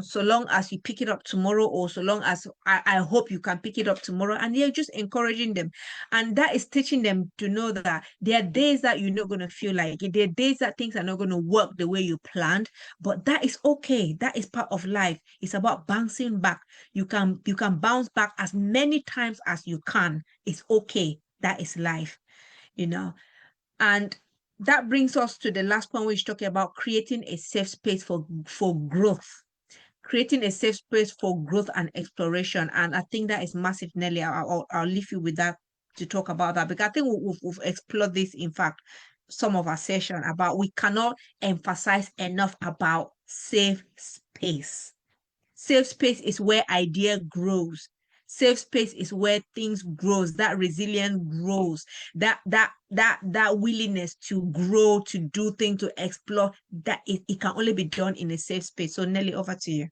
So long as you pick it up tomorrow, or so long as I hope you can pick it up tomorrow." And you're just encouraging them. And that is teaching them to know that there are days that you're not going to feel like it. There are days that things are not going to work the way you planned, but that is okay. That is part of life. It's about bouncing back. You can bounce back as many times as you can. It's okay. That is life. And that brings us to the last point, which is talking about creating a safe space for growth. Creating a safe space for growth and exploration. And I think that is massive, Nelly. I'll leave you with that to talk about that, because I think we've explored this, in fact, some of our session about, we cannot emphasize enough about safe space. Safe space is where idea grows. Safe space is where things grows, that resilience grows, that willingness to grow, to do things, to explore, that it can only be done in a safe space. So Nelly, over to you.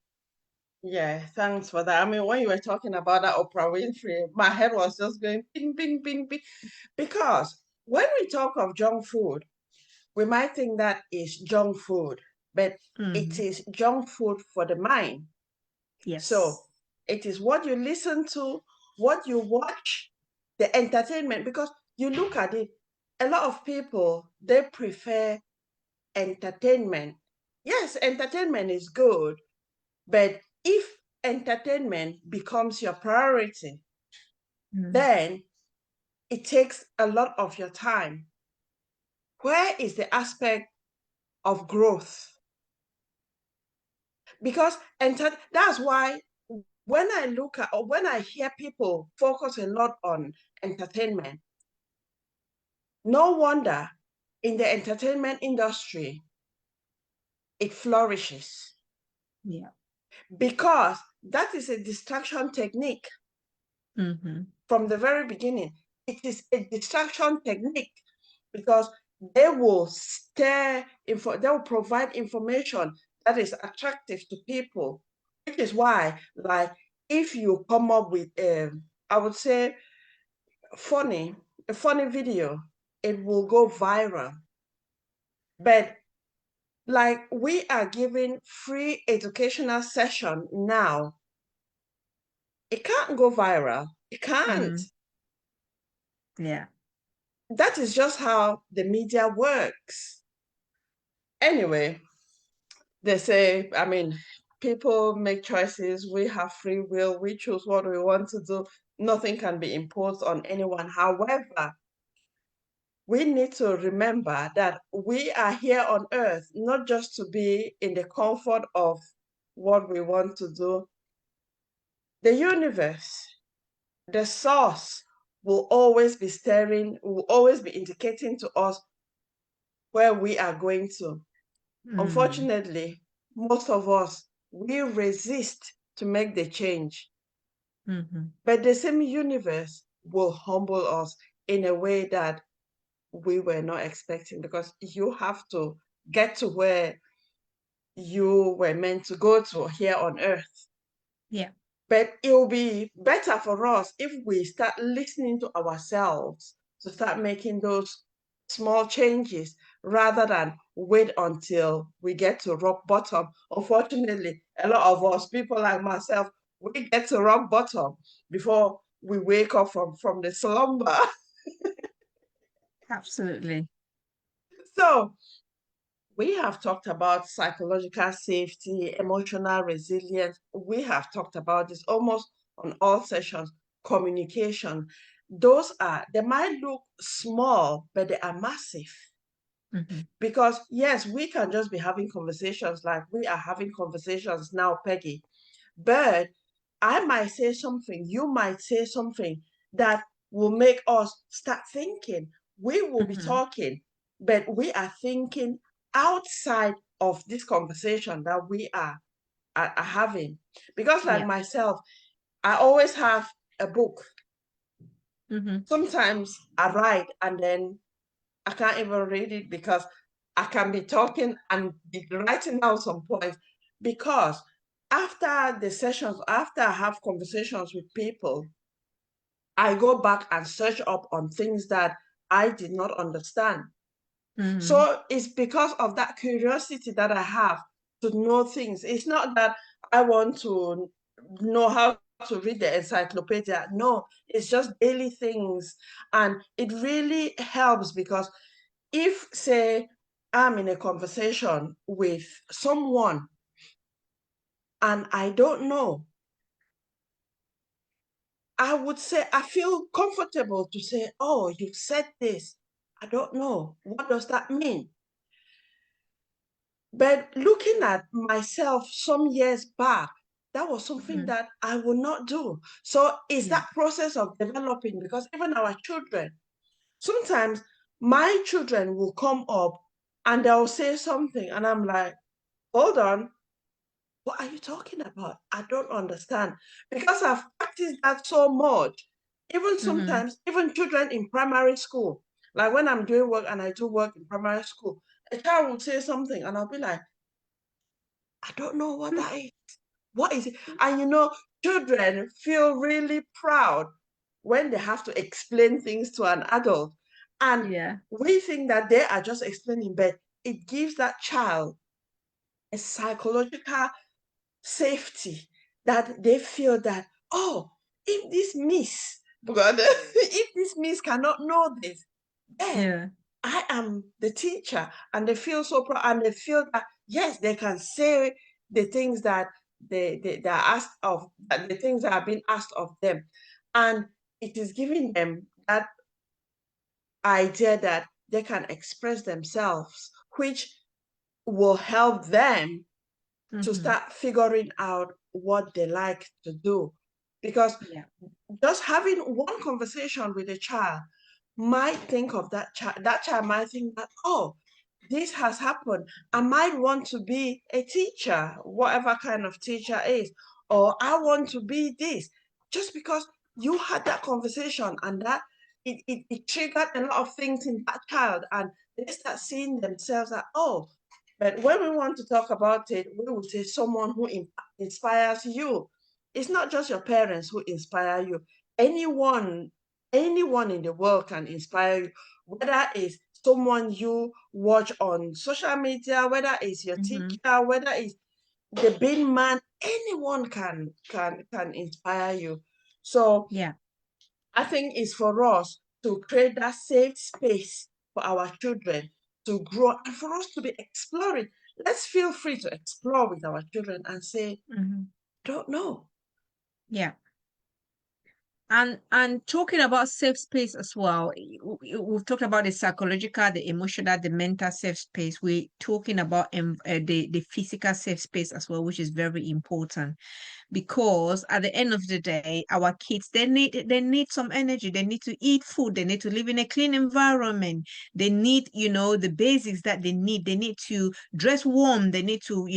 Yeah, thanks for that. I mean, when you were talking about that Oprah Winfrey, my head was just going ping, ping, ping, ping. Because when we talk of junk food, we might think that is junk food, but it is junk food for the mind. So
Yes.
it is what you listen to, what you watch, the entertainment, because you look at it, a lot of people, they prefer entertainment. Yes, entertainment is good, but if entertainment becomes your priority, then it takes a lot of your time. Where is the aspect of growth? Because that's why when I look at, or when I hear people focus a lot on entertainment, no wonder in the entertainment industry it flourishes.
Yeah.
Because that is a distraction technique. From the very beginning. It is a distraction technique because they will they will provide information that is attractive to people, which is why, like, if you come up with I would say a funny video, it will go viral. But like, we are giving free educational session now, it can't go viral. It can't.
Yeah.
That is just how the media works. Anyway, they say, I mean, people make choices. We have free will. We choose what we want to do. Nothing can be imposed on anyone. However, we need to remember that we are here on earth, not just to be in the comfort of what we want to do. The universe, the source, will always be steering, will always be indicating to us where we are going to. Unfortunately, most of us, we resist to make the change. But the same universe will humble us in a way that we were not expecting, because you have to get to where you were meant to go to here on earth.
Yeah.
But it will be better for us if we start listening to ourselves, to start making those small changes rather than wait until we get to rock bottom. Unfortunately, a lot of us, people like myself, we get to rock bottom before we wake up from the slumber.
Absolutely.
So we have talked about psychological safety, emotional resilience. We have talked about this almost on all sessions. Communication. They might look small, but they are massive. Because yes, we can just be having conversations like we are having conversations now, Peggy. But I might say something, you might say something that will make us start thinking. We will be talking, but we are thinking outside of this conversation that we are having. Because like myself, I always have a book. Sometimes I write and then I can't even read it because I can be talking and be writing down some points. Because after the sessions, after I have conversations with people, I go back and search up on things that I did not understand. So it's because of that curiosity that I have to know things. It's not that I want to know how to read the encyclopedia. No, it's just daily things. And it really helps because if, say, I'm in a conversation with someone and I don't know, I would say, I feel comfortable to say, oh, you've said this. I don't know. What does that mean? But looking at myself some years back, that was something
Mhm.
that I would not do. So it's
Yeah.
that process of developing, because even our children, sometimes my children will come up and they'll say something, and I'm like, hold on, what are you talking about? I don't understand. Because I've practiced that so much. Even
Mhm.
sometimes, even children in primary school, like when I'm doing work and I do work in primary school, a child will say something and I'll be like, I don't know what that is. What is it? And children feel really proud when they have to explain things to an adult. And
Yeah.
we think that they are just explaining, but it gives that child a psychological safety, that they feel that, oh, if this miss, because if this miss cannot know this, then
Yeah.
I am the teacher. And they feel so proud, and they feel that, yes, they can say the things that they are asked of, the things that are being asked of them. And it is giving them that idea that they can express themselves, which will help them to
Mhm.
start figuring out what they like to do. Because
Yeah.
just having one conversation with a child might think of that child might think that, oh, this has happened. I might want to be a teacher, whatever kind of teacher is, or I want to be this, just because you had that conversation, and that it triggered a lot of things in that child, and they start seeing themselves that, oh, but when we want to talk about it, we will say someone who inspires you. It's not just your parents who inspire you. Anyone, anyone in the world can inspire you, whether it's someone you watch on social media, whether it's your
Mhm.
teacher, whether it's the big man, anyone can inspire you. So
Yeah.
I think it's for us to create that safe space for our children to grow and for us to be exploring. Let's feel free to explore with our children and say,
Mhm.
don't know.
Yeah. And talking about safe space as well, we've talked about the psychological, the emotional, the mental safe space. We're talking about the physical safe space as well, which is very important, because at the end of the day, our kids, they need some energy. They need to eat food. They need to live in a clean environment. They need, the basics that they need. They need to dress warm. They need to,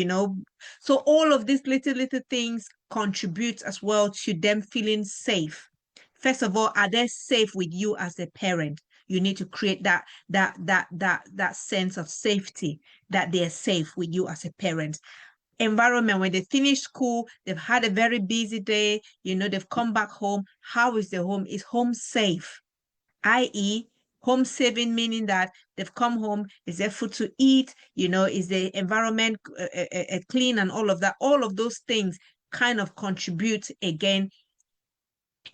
so all of these little things contribute as well to them feeling safe. First of all, are they safe with you as a parent? You need to create that sense of safety, that they're safe with you as a parent. Environment, when they finish school, they've had a very busy day, they've come back home. How is the home? Is home safe? I.e., home saving, meaning that they've come home, is there food to eat? Is the environment clean, and all of that? All of those things kind of contribute again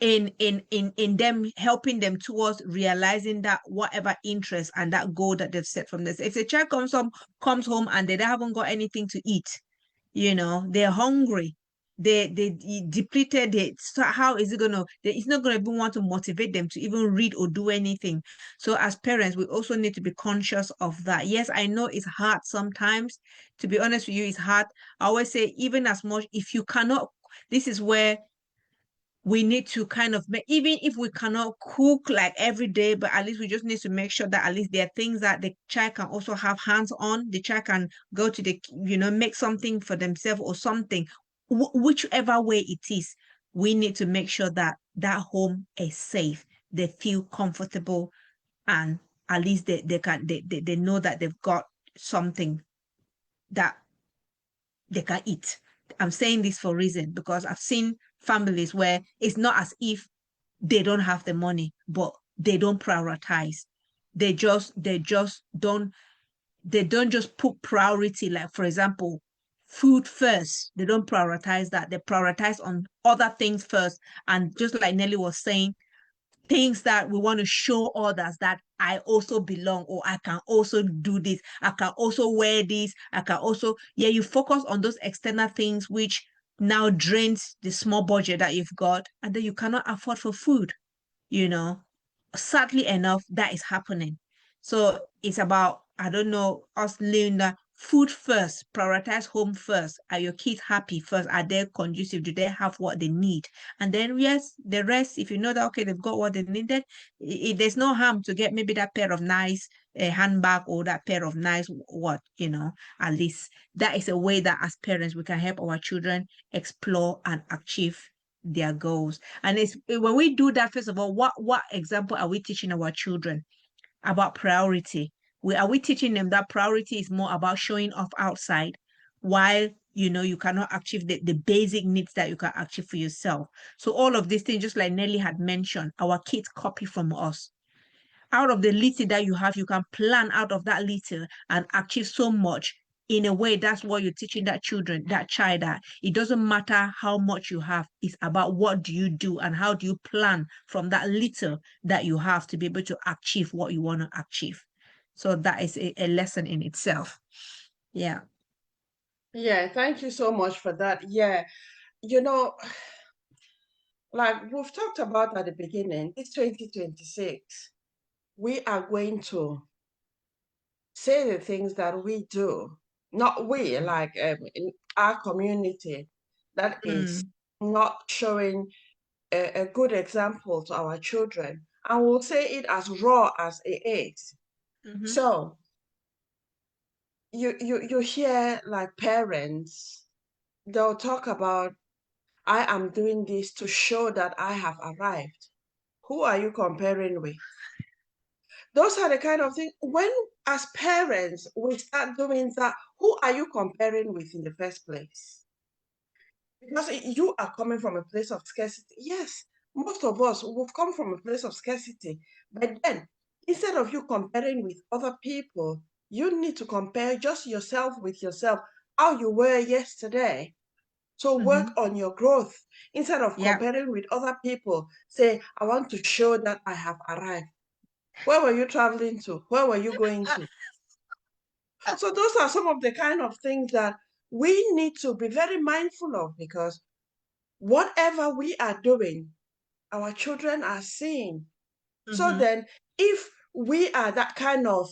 in them, helping them towards realizing that whatever interest and that goal that they've set from this. If the child comes home and they haven't got anything to eat, they're hungry, they depleted it. So how is it gonna? It's not gonna even want to motivate them to even read or do anything. So as parents, we also need to be conscious of that. Yes, I know it's hard sometimes. To be honest with you, it's hard. I always say, even as much if you cannot, this is where we need to kind of make, even if we cannot cook like every day, but at least we just need to make sure that at least there are things that the child can also have hands on. The child can go to make something for themselves or something. Whichever way it is, we need to make sure that that home is safe. They feel comfortable, and at least they know that they've got something that they can eat. I'm saying this for a reason, because I've seen families where it's not as if they don't have the money, but they don't prioritize. They don't just put priority, like for example, food first. They don't prioritize that. They prioritize on other things first. And just like Nelly was saying, things that we want to show others that I also belong, or I can also do this, I can also wear this, I can also, yeah, you focus on those external things, which now drains the small budget that you've got, and then you cannot afford for food. you know Sadly enough, that is happening. So it's about, I don't know, us living the food first, prioritize home first. Are your kids happy first? Are they conducive? Do they have what they need? And then, yes, the rest, if you know that, okay, they've got what they needed, there's no harm to get maybe that pair of nice handbag or that pair of nice what, at least that is a way that as parents, we can help our children explore and achieve their goals. And it's when we do that, first of all, what example are we teaching our children about priority? Are we teaching them that priority is more about showing off outside, while you cannot achieve the basic needs that you can achieve for yourself? So all of these things, just like Nelly had mentioned, our kids copy from us. Out of the little that you have, you can plan out of that little and achieve so much. In a way, that's what you're teaching that child, that it doesn't matter how much you have, it's about what do you do and how do you plan from that little that you have to be able to achieve what you want to achieve. So that is a lesson in itself. Yeah.
Yeah, thank you so much for that. Yeah, you know, like we've talked about at the beginning, it's 2026. We are going to say the things that we do, not we, like in our community, that is
Mm,
not showing a good example to our children. And we'll say it as raw as it is.
mm-hmm,
So you hear like parents, they'll talk about, I am doing this to show that I have arrived. Who are you comparing with? Those are the kind of things, when as parents we start doing that, who are you comparing with in the first place? Because you are coming from a place of scarcity. Yes, most of us, we've come from a place of scarcity. But then, instead of you comparing with other people, you need to compare just yourself with yourself, how you were yesterday. So work
mm-hmm.
on your growth. Instead of
Yeah.
comparing with other people, say, I want to show that I have arrived. Where were you traveling to? Where were you going to? So those are some of the kind of things that we need to be very mindful of, because whatever we are doing, our children are seeing. So
Mm-hmm.
then, if we are that kind of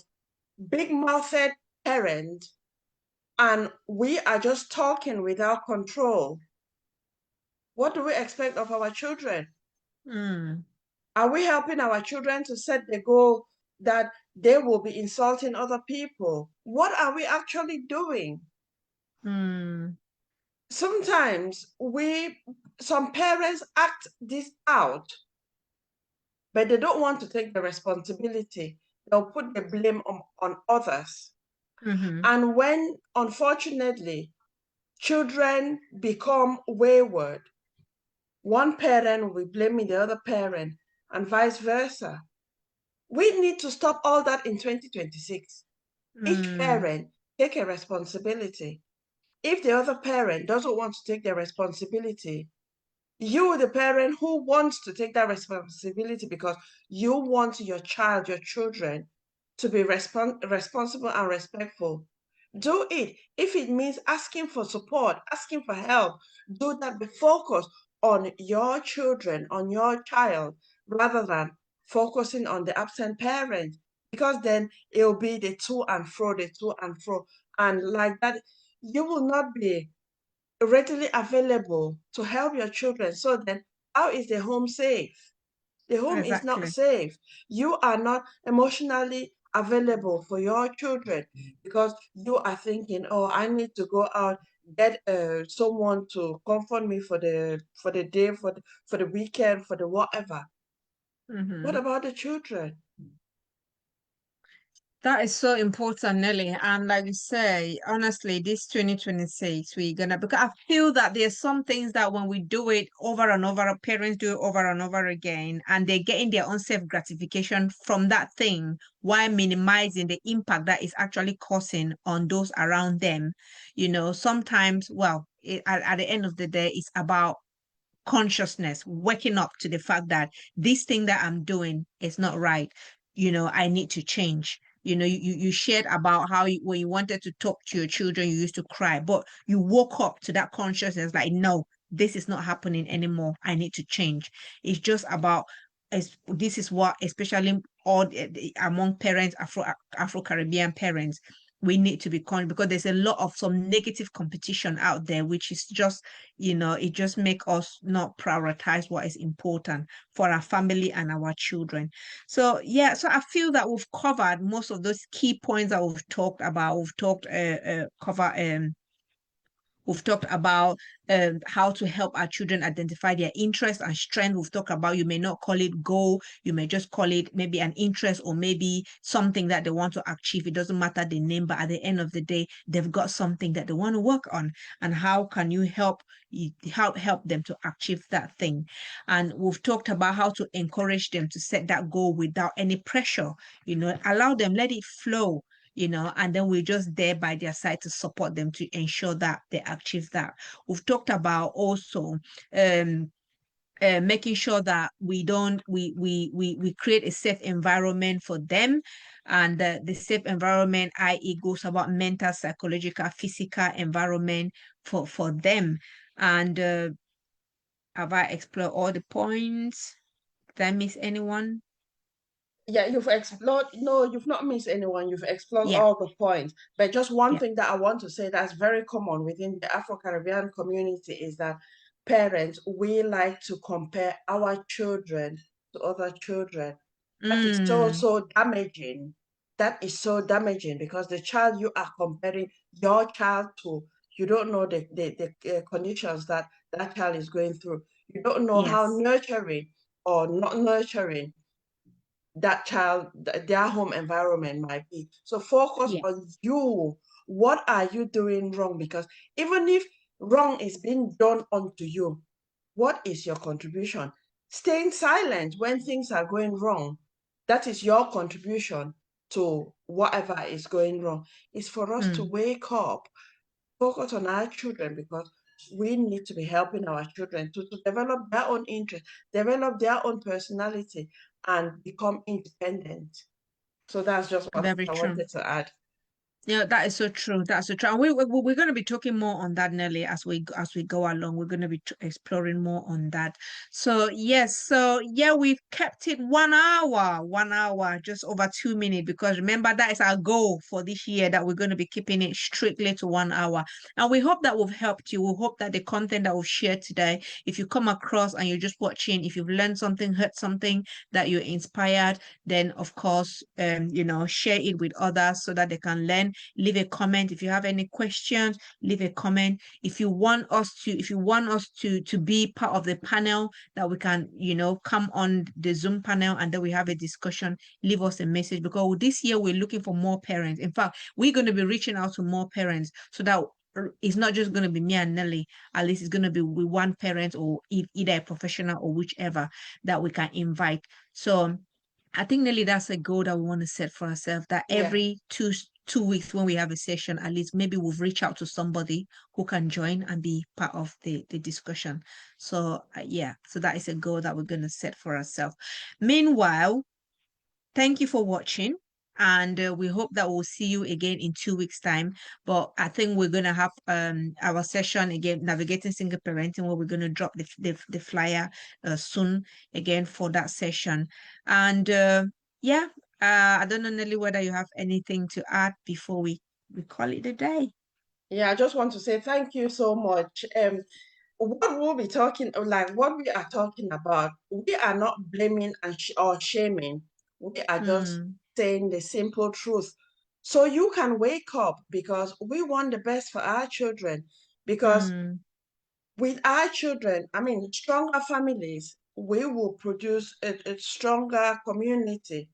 big-mouthed parent and we are just talking without control, what do we expect of our children?
Mm,
Are we helping our children to set the goal that they will be insulting other people? What are we actually doing?
mm,
Sometimes some parents act this out, but they don't want to take the responsibility. They'll put the blame on others.
mm-hmm.
And when, unfortunately, children become wayward, one parent will be blaming the other parent and vice versa. We need to stop all that in 2026. Each
Mm,
parent take a responsibility. If the other parent doesn't want to take the responsibility, you, the parent who wants to take that responsibility because you want your child, your children, to be responsible and respectful, do it. If it means asking for support, asking for help, do that. Be focused on your children, on your child, rather than focusing on the absent parent, because then it'll be the to and fro, the to and fro. And like that, you will not be readily available to help your children. So then, how is the home safe? The home is not
exactly.
safe. You are not emotionally available for your children because you are thinking, oh, I need to go out, get someone to comfort me for the day, for the weekend, for the whatever. What
Mm-hmm.
about the children?
That is so important, Nelly. And like you say, honestly, this 2026, we're gonna, because I feel that there's some things that when we do it over and over, our parents do it over and over again, and they're getting their own self gratification from that thing while minimizing the impact that is actually causing on those around them. Sometimes, well, at the end of the day, it's about consciousness, waking up to the fact that this thing that I'm doing is not right. I need to change. You shared about how when you wanted to talk to your children, you used to cry, but you woke up to that consciousness like, no, this is not happening anymore. I need to change. It's just about, this is what, especially all among parents, Afro-Caribbean parents, we need to be conscious, because there's a lot of some negative competition out there, which is just, it just make us not prioritize what is important for our family and our children. So yeah, so I feel that we've covered most of those key points that we've talked about. We've talked about how to help our children identify their interests and strength. We've talked about, you may not call it goal, you may just call it maybe an interest or maybe something that they want to achieve. It doesn't matter the name, but at the end of the day, they've got something that they want to work on. And how can you help them to achieve that thing? And we've talked about how to encourage them to set that goal without any pressure. Allow them, let it flow, and then we're just there by their side to support them to ensure that they achieve that. We've talked about also making sure that we create a safe environment for them, and the safe environment, i.e., goes about mental, psychological, physical environment for them. And have I explored all the points? Did I miss anyone?
Yeah, you've explored. No, you've not missed anyone. You've explored
Yeah,
all the points. But just one
yeah.
thing that I want to say that's very common within the Afro-Caribbean community is that parents, we like to compare our children to other children. That is so,
Mm,
so damaging. That is so damaging because the child you are comparing your child to, you don't know the conditions that that child is going through. You don't know how
yes,
nurturing or not nurturing that child, their home environment might be. So focus
yeah.
on you. What are you doing wrong? Because even if wrong is being done unto you, what is your contribution? Staying silent when things are going wrong, that is your contribution to whatever is going wrong. It's for us to
Mm.
wake up, focus on our children, because we need to be helping our children to develop their own interest, develop their own personality, and become independent. So that's just what
Very
I
true.
wanted to add.
Yeah, that is so true. That's so true. And we're going to be talking more on that, Nelly, as we go along. We're going to be exploring more on that. So yes, so yeah, we've kept it 1 hour, just over 2 minutes, because remember that is our goal for this year, that we're going to be keeping it strictly to 1 hour. And we hope that we've helped you. We hope that the content that we've shared today, if you come across and you're just watching, if you've learned something, heard something, that you're inspired, then of course, share it with others so that they can learn. Leave a comment. If you have any questions, leave a comment. If you want us to be part of the panel, that we can, come on the Zoom panel and then we have a discussion, leave us a message, because this year we're looking for more parents. In fact, we're going to be reaching out to more parents so that it's not just going to be me and Nelly. At least it's going to be with one parent, or either a professional or whichever that we can invite. So I think, Nelly, that's a goal that we want to set for ourselves, that
Yeah,
every 2 weeks when we have a session, at least maybe we've reached out to somebody who can join and be part of the discussion. So yeah, so that is a goal that we're going to set for ourselves. Meanwhile, thank you for watching. And we hope that we'll see you again in 2 weeks' time. But I think we're gonna have our session again, navigating single parenting, where we're gonna drop the flyer soon again for that session. And yeah, I don't know, Nelly, whether you have anything to add before we call it a day.
yeah. I just want to say thank you so much. What we'll be talking, like what we are talking about, we are not blaming and or shaming. We are just
Hmm.
saying the simple truth. So you can wake up, because we want the best for our children. Because
Hmm.
with our children, I mean, stronger families, we will produce a stronger community.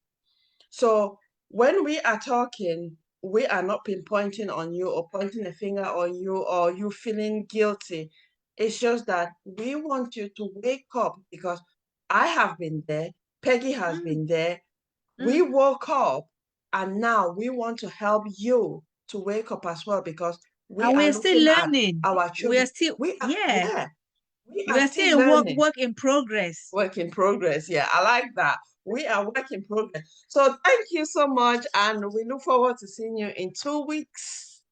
So when we are talking, we are not pinpointing on you or pointing a finger on you or you feeling guilty. It's just that we want you to wake up, because I have been there, Peggy has
Hmm.
been there. We
Hmm.
woke up, and now we want to help you to wake up as well, because we
And
are
we're still
looking at
learning.
our
We're
children.
still,
We are,
yeah,
yeah, we are
we're
still
still a work
learning.
work in progress.
Work in progress. Yeah, I like that. We are work in progress. So thank you so much. And we look forward to seeing you in 2 weeks.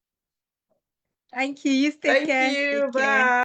Thank you. You take
Thank
care.
you.
Take care.
Bye.